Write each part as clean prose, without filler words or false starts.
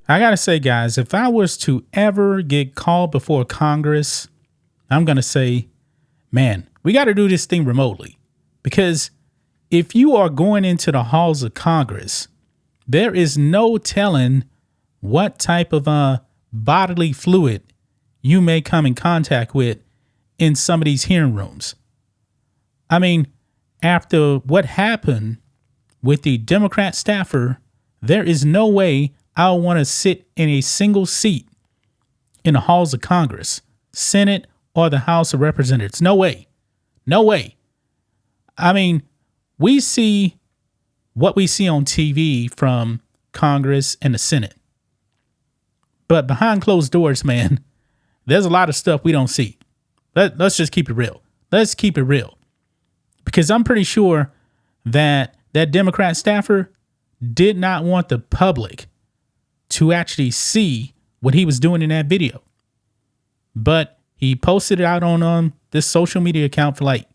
I got to say, guys, if I was to ever get called before Congress, I'm going to say, man, we got to do this thing remotely. Because if you are going into the halls of Congress, there is no telling what type of bodily fluid you may come in contact with in some of these hearing rooms. I mean, after what happened with the Democrat staffer, there is no way I'll want to sit in a single seat in the halls of Congress, Senate, or the House of Representatives. No way. No way. I mean, we see what we see on TV from Congress and the Senate. But behind closed doors, man, there's a lot of stuff we don't see. Let's just keep it real. Let's keep it real. Because I'm pretty sure that Democrat staffer did not want the public to actually see what he was doing in that video. But he posted it out on this social media account for like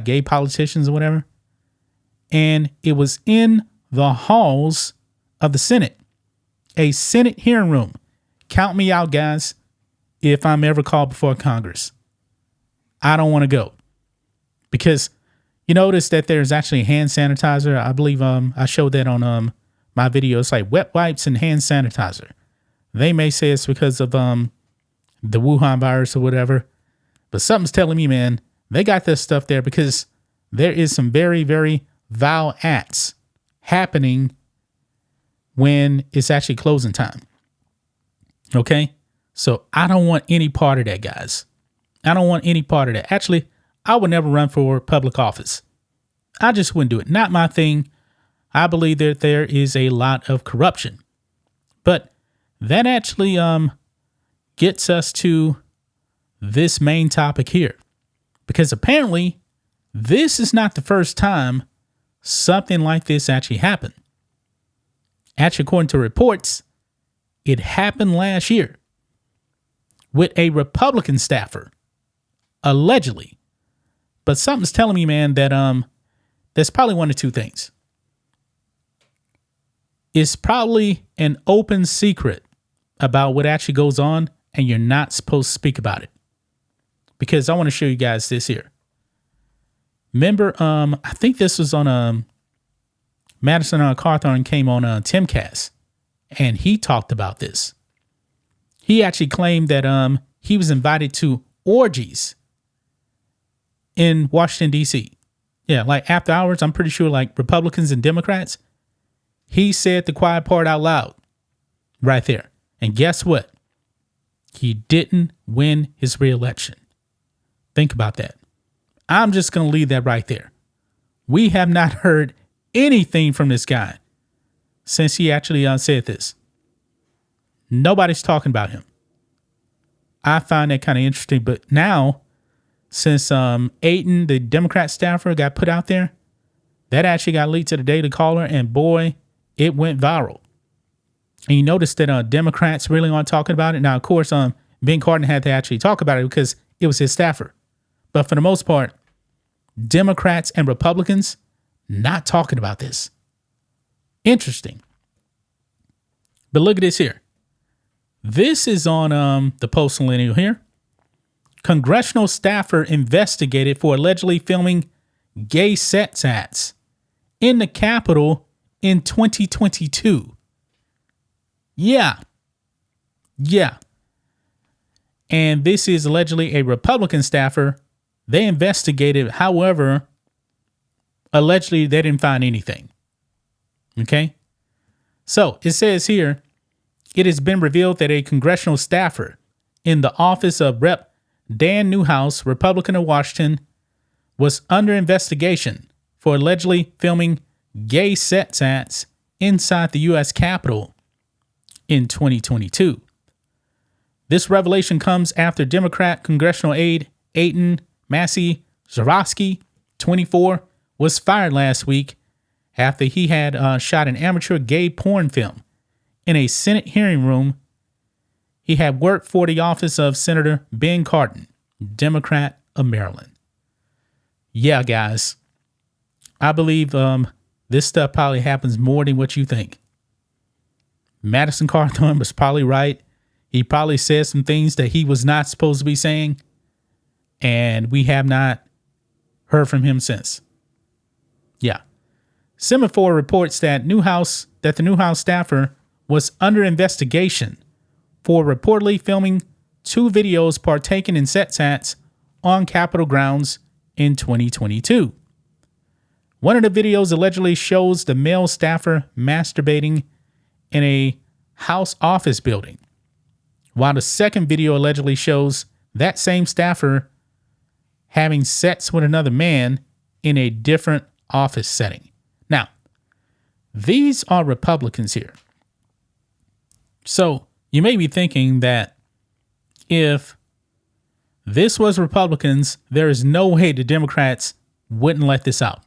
gay politicians or whatever. And it was in the halls of the Senate, a Senate hearing room. Count me out, guys, if I'm ever called before Congress. I don't want to go. Because you notice that there's actually hand sanitizer. I believe I showed that on my video. It's like wet wipes and hand sanitizer. They may say it's because of the Wuhan virus or whatever. But something's telling me, man, they got this stuff there because there is some very, very vile acts happening when it's actually closing time. Okay? So I don't want any part of that, guys. I don't want any part of that. Actually, I would never run for public office. I just wouldn't do it. Not my thing. I believe that there is a lot of corruption. But that actually gets us to this main topic here. Because apparently, this is not the first time something like this actually happened. Actually, according to reports, it happened last year with a Republican staffer, allegedly. But something's telling me, man, that there's probably one of two things. It's probably an open secret about what actually goes on, and you're not supposed to speak about it. Because I want to show you guys this here. Remember, I think this was on Madison Cawthorn came on Timcast, and he talked about this. He actually claimed that he was invited to orgies in Washington, D.C. Yeah, like after hours, I'm pretty sure like Republicans and Democrats. He said the quiet part out loud right there. And guess what? He didn't win his reelection. Think about that. I'm just going to leave that right there. We have not heard anything from this guy since he actually said this. Nobody's talking about him. I find that kind of interesting. But now, since Ayton, the Democrat staffer, got put out there, that actually got leaked to the Daily Caller, and boy, it went viral. And you notice that Democrats really aren't talking about it. Now, of course, Ben Cardin had to actually talk about it because it was his staffer. But for the most part, Democrats and Republicans not talking about this. Interesting. But look at this here. This is on the Post Millennial here. Congressional staffer investigated for allegedly filming gay sex acts in the Capitol in 2022. Yeah. And this is allegedly a Republican staffer. They investigated, however, allegedly they didn't find anything. Okay? So it says here, it has been revealed that a congressional staffer in the office of Rep. Dan Newhouse, Republican of Washington, was under investigation for allegedly filming gay sex acts inside the U.S. Capitol in 2022. This revelation comes after Democrat congressional aide Ayton Massey Zarowski, 24, was fired last week after he had shot an amateur gay porn film in a Senate hearing room. He had worked for the office of Senator Ben Cardin, Democrat of Maryland. Yeah, guys, I believe this stuff probably happens more than what you think. Madison Cawthorn was probably right. He probably said some things that he was not supposed to be saying. And we have not heard from him since. Yeah. Semaphore reports that the Newhouse staffer was under investigation for reportedly filming 2 videos partaking in sex acts on Capitol grounds in 2022. One of the videos allegedly shows the male staffer masturbating in a House office building, while the second video allegedly shows that same staffer having sex with another man in a different office setting. Now, these are Republicans here. So you may be thinking that if this was Republicans, there is no way the Democrats wouldn't let this out.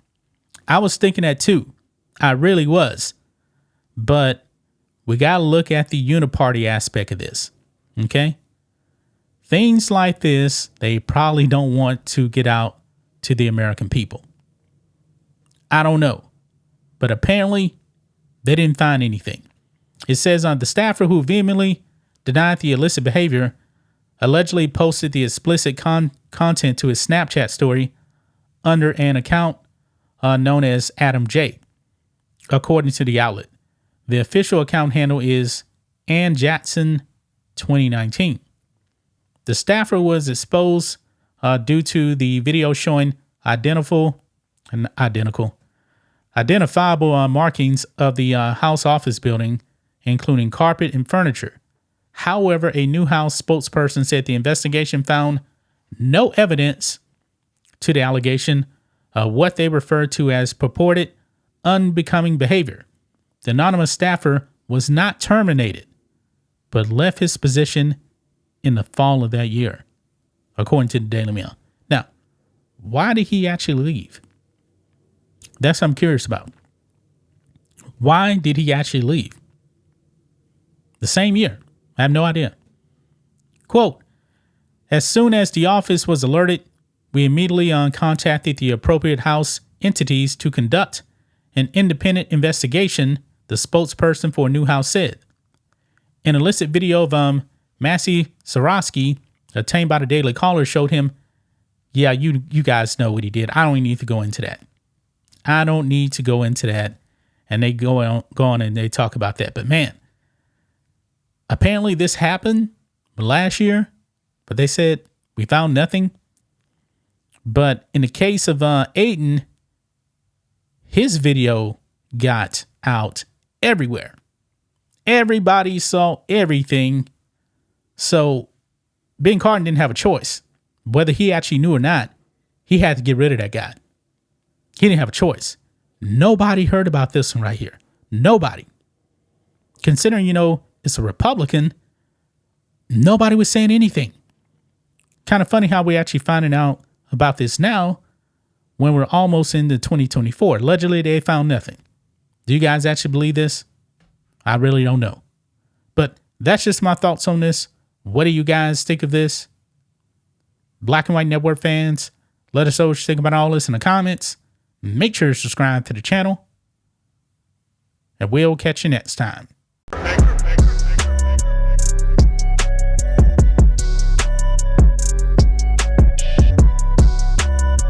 I was thinking that too. I really was. But we got to look at the uniparty aspect of this. Okay? Things like this, they probably don't want to get out to the American people. I don't know. But apparently, they didn't find anything. It says the staffer who vehemently denied the illicit behavior allegedly posted the explicit content to his Snapchat story under an account known as Adam J. According to the outlet, the official account handle is Ann Jackson 2019. The staffer was exposed due to the video showing identifiable markings of the House office building, including carpet and furniture. However, a Newhouse spokesperson said the investigation found no evidence to the allegation of what they referred to as purported unbecoming behavior. The anonymous staffer was not terminated, but left his position in the fall of that year, according to the Daily Mail. Now, why did he actually leave? That's what I'm curious about. Why did he actually leave? The same year. I have no idea. Quote, as soon as the office was alerted, we immediately contacted the appropriate House entities to conduct an independent investigation, the spokesperson for Newhouse said. An illicit video of Massey Sarosky obtained by the Daily Caller showed him, yeah, you guys know what he did. I don't even need to go into that. And they go on and they talk about that. But man, apparently this happened last year, but they said we found nothing. But in the case of Aiden, his video got out everywhere. Everybody saw everything. So Ben Cardin didn't have a choice. Whether he actually knew or not, he had to get rid of that guy. He didn't have a choice. Nobody heard about this one right here. Nobody. Considering, it's a Republican, nobody was saying anything. Kind of funny how we're actually finding out about this now when we're almost into 2024. Allegedly, they found nothing. Do you guys actually believe this? I really don't know. But that's just my thoughts on this. What do you guys think of this? Black and White Network fans, let us know what you think about all this in the comments. Make sure to subscribe to the channel. And we'll catch you next time.